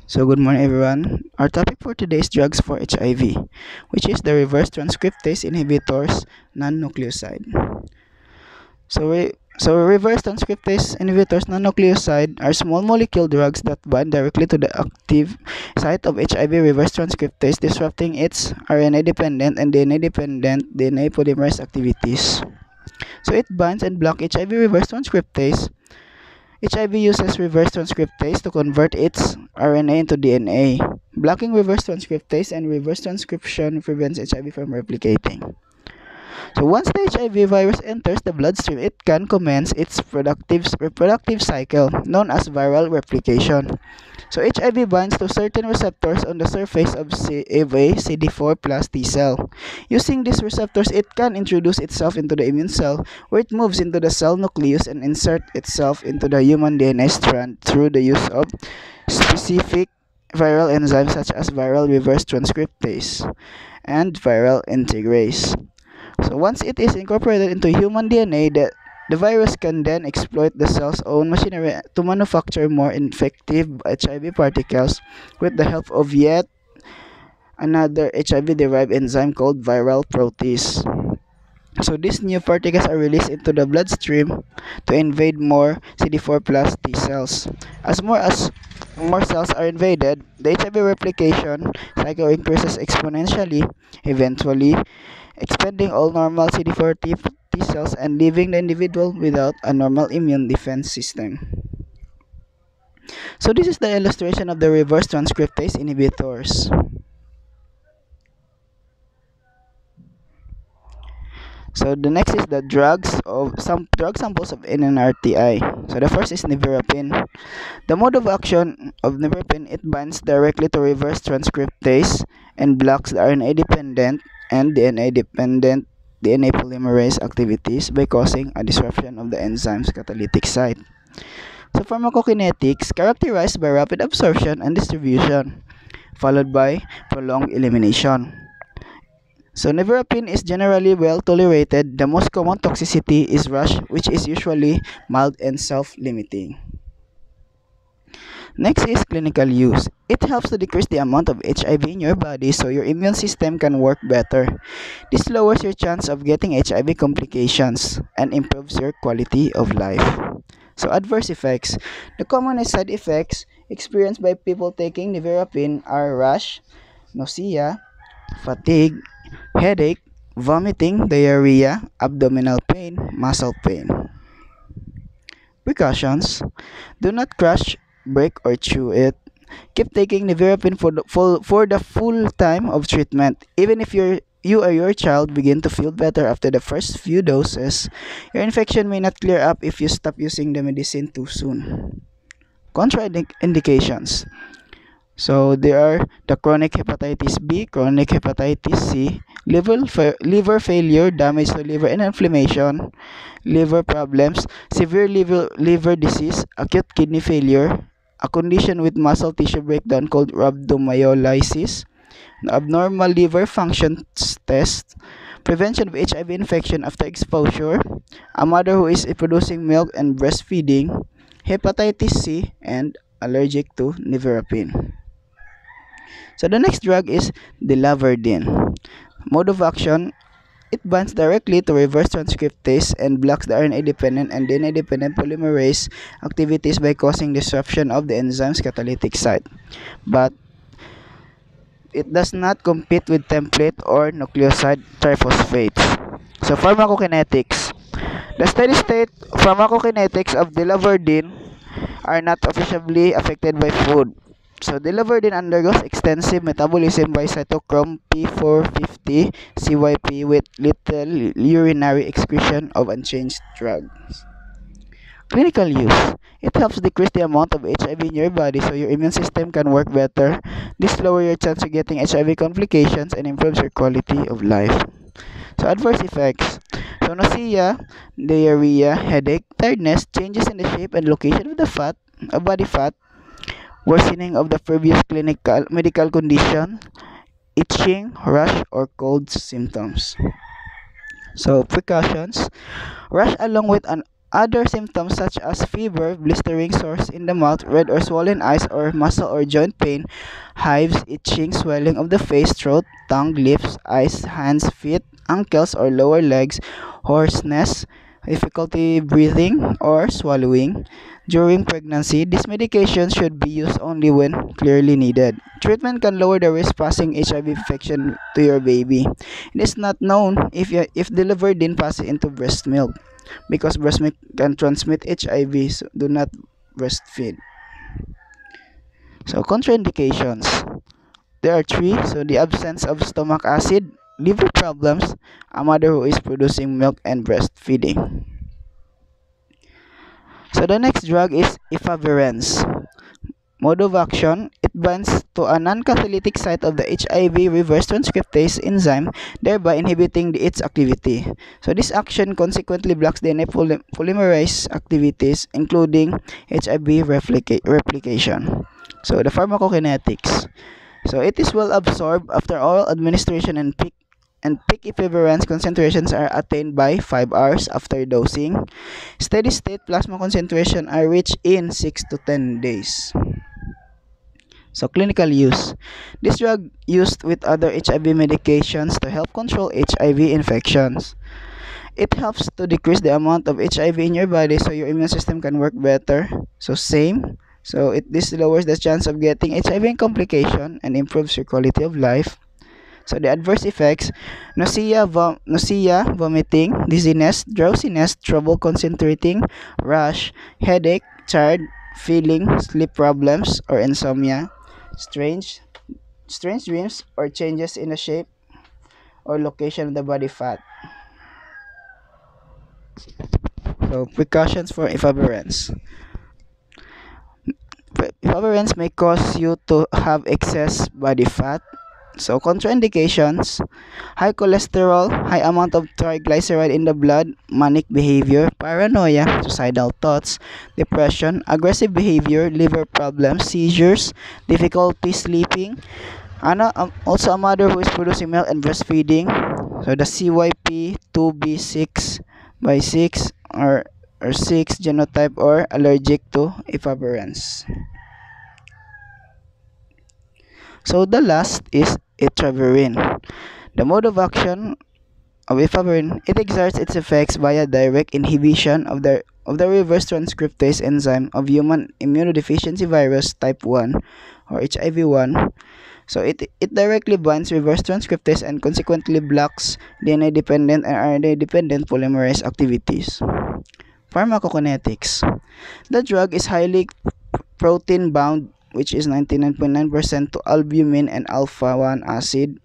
So, good morning, everyone. Our topic for today is drugs for HIV, which is the reverse transcriptase inhibitors non-nucleoside. Reverse transcriptase inhibitors non-nucleoside are small molecule drugs that bind directly to the active site of HIV reverse transcriptase, disrupting its RNA-dependent and DNA-dependent DNA polymerase activities. So, it binds and blocks HIV reverse transcriptase. HIV uses reverse transcriptase to convert its RNA into DNA. Blocking reverse transcriptase and reverse transcription prevents HIV from replicating. So once the HIV virus enters the bloodstream, it can commence its reproductive cycle, known as viral replication. So HIV binds to certain receptors on the surface of a CD4 plus T cell. Using these receptors, it can introduce itself into the immune cell, where it moves into the cell nucleus and insert itself into the human DNA strand through the use of specific viral enzymes such as viral reverse transcriptase and viral integrase. So once it is incorporated into human DNA, the virus can then exploit the cell's own machinery to manufacture more effective HIV particles with the help of yet another HIV-derived enzyme called viral protease. So these new particles are released into the bloodstream to invade more CD4 plus T cells. As more cells are invaded, the HIV replication cycle increases exponentially, eventually expanding all normal CD4 T cells and leaving the individual without a normal immune defense system. So this is the illustration of the reverse transcriptase inhibitors. So the next is the drugs of some drug samples of NNRTI. So the first is nevirapine. The mode of action of nevirapine, it binds directly to reverse transcriptase and blocks the RNA-dependent and DNA-dependent DNA polymerase activities by causing a disruption of the enzyme's catalytic site. So pharmacokinetics, characterized by rapid absorption and distribution, followed by prolonged elimination. So nevirapine is generally well tolerated. The most common toxicity is rash, which is usually mild and self-limiting. Next is clinical use. It helps to decrease the amount of HIV in your body so your immune system can work better. This lowers your chance of getting HIV complications and improves your quality of life. So adverse effects. The commonest side effects experienced by people taking nevirapine are rash, nausea, fatigue, headache, vomiting, diarrhea, abdominal pain, muscle pain. Precautions: do not crush, break, or chew it. Keep taking nevirapine for the full time of treatment. Even if you or your child begin to feel better after the first few doses, your infection may not clear up if you stop using the medicine too soon. Contraindications. So there are the chronic hepatitis B, chronic hepatitis C, liver failure, damage to liver and inflammation, liver problems, severe liver disease, acute kidney failure, a condition with muscle tissue breakdown called rhabdomyolysis, abnormal liver function test, prevention of HIV infection after exposure, a mother who is producing milk and breastfeeding, hepatitis C, and allergic to nevirapine. So the next drug is dilaverdine. Mode of action, it binds directly to reverse transcriptase and blocks the RNA-dependent and DNA-dependent polymerase activities by causing disruption of the enzyme's catalytic site. But it does not compete with template or nucleoside triphosphates. So pharmacokinetics. The steady-state pharmacokinetics of dilaverdine are not officially affected by food. So dilaverdine undergoes extensive metabolism by cytochrome P450 CYP with little urinary excretion of unchanged drugs. Clinical use. It helps decrease the amount of HIV in your body so your immune system can work better. This lowers your chance of getting HIV complications and improves your quality of life. So adverse effects. So nausea, diarrhea, headache, tiredness, changes in the shape and location of the body fat, worsening of the previous clinical medical condition, itching, rash, or cold symptoms. So precautions: rash along with an Other symptoms such as fever, blistering sores in the mouth, red or swollen eyes or muscle or joint pain, hives, itching, swelling of the face, throat, tongue, lips, eyes, hands, feet, ankles or lower legs, hoarseness, difficulty breathing or swallowing. During pregnancy, this medication should be used only when clearly needed. Treatment can lower the risk passing HIV infection to your baby. It is not known if delivered then passes into breast milk because breast milk can transmit HIV, so do not breastfeed. So contraindications. There are three. So the absence of stomach acid, liver problems, a mother who is producing milk and breastfeeding. So the next drug is efavirenz. Mode of action, it binds to a non-catalytic site of the HIV reverse transcriptase enzyme, thereby inhibiting its activity. So this action consequently blocks DNA polymerase activities, including HIV replication. So the pharmacokinetics. So it is well absorbed after oral administration and peak equivalence concentrations are attained by 5 hours after dosing. Steady state plasma concentration are reached in 6 to 10 days. So clinical use. This drug used with other HIV medications to help control HIV infections. It helps to decrease the amount of HIV in your body so your immune system can work better. So same. So this lowers the chance of getting HIV complication and improves your quality of life. So the adverse effects, nausea, vomiting, dizziness, drowsiness, trouble concentrating, rash, headache, tired, feeling, sleep problems or insomnia, strange dreams or changes in the shape or location of the body fat. So precautions for efavirenz. Efavirenz may cause you to have excess body fat. So contraindications, high cholesterol, high amount of triglyceride in the blood, manic behavior, paranoia, suicidal thoughts, depression, aggressive behavior, liver problems, seizures, difficulty sleeping. Also a mother who is producing milk and breastfeeding. So the CYP2B6 by 6 or 6 genotype or allergic to efavirenz. So the last is etraverin. The mode of action of efavirenz, it exerts its effects via direct inhibition of the reverse transcriptase enzyme of human immunodeficiency virus type 1 or HIV-1. So it directly binds reverse transcriptase and consequently blocks DNA-dependent and RNA-dependent polymerase activities. Pharmacokinetics. The drug is highly protein-bound, which is 99.9% to albumin and alpha-1 acid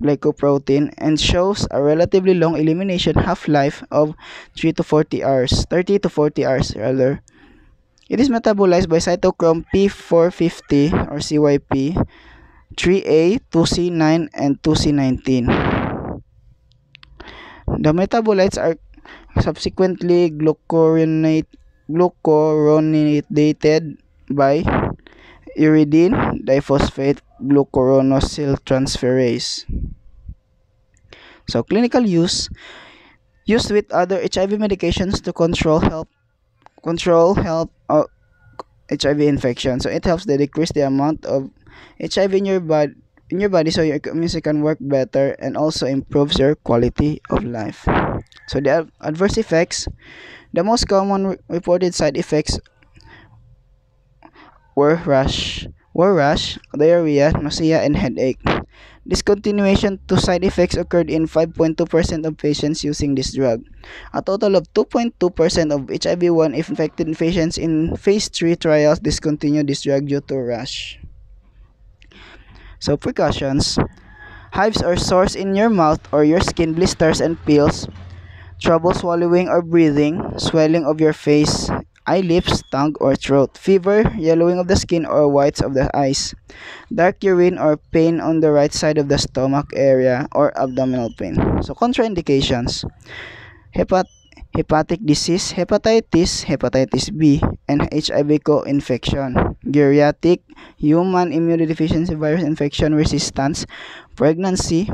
glycoprotein, and shows a relatively long elimination half-life of 30 to 40 hours rather. It is metabolized by cytochrome P450 or CYP, 3A, 2C9, and 2C19. The metabolites are subsequently glucuronidated by uridine diphosphate glucuronosyltransferase. So clinical use, used with other HIV medications to control HIV infection. So it helps to decrease the amount of HIV in your body so your immune system can work better and also improves your quality of life. So the adverse effects, the most common reported side effects were rash, diarrhea, nausea, and headache. Discontinuation to side effects occurred in 5.2% of patients using this drug. A total of 2.2% of HIV-1 infected patients in phase 3 trials discontinued this drug due to rash. So precautions, hives or sores in your mouth or your skin, blisters and peels, trouble swallowing or breathing, swelling of your face, eye, lips, tongue, or throat, fever, yellowing of the skin or whites of the eyes, dark urine or pain on the right side of the stomach area or abdominal pain. So contraindications, hepatic disease, hepatitis B, and HIV co-infection, geriatric, human immunodeficiency virus infection resistance, pregnancy,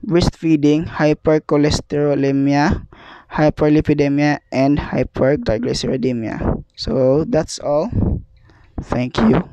breastfeeding, hypercholesterolemia, hyperlipidemia, and hypertriglyceridemia. So that's all. Thank you.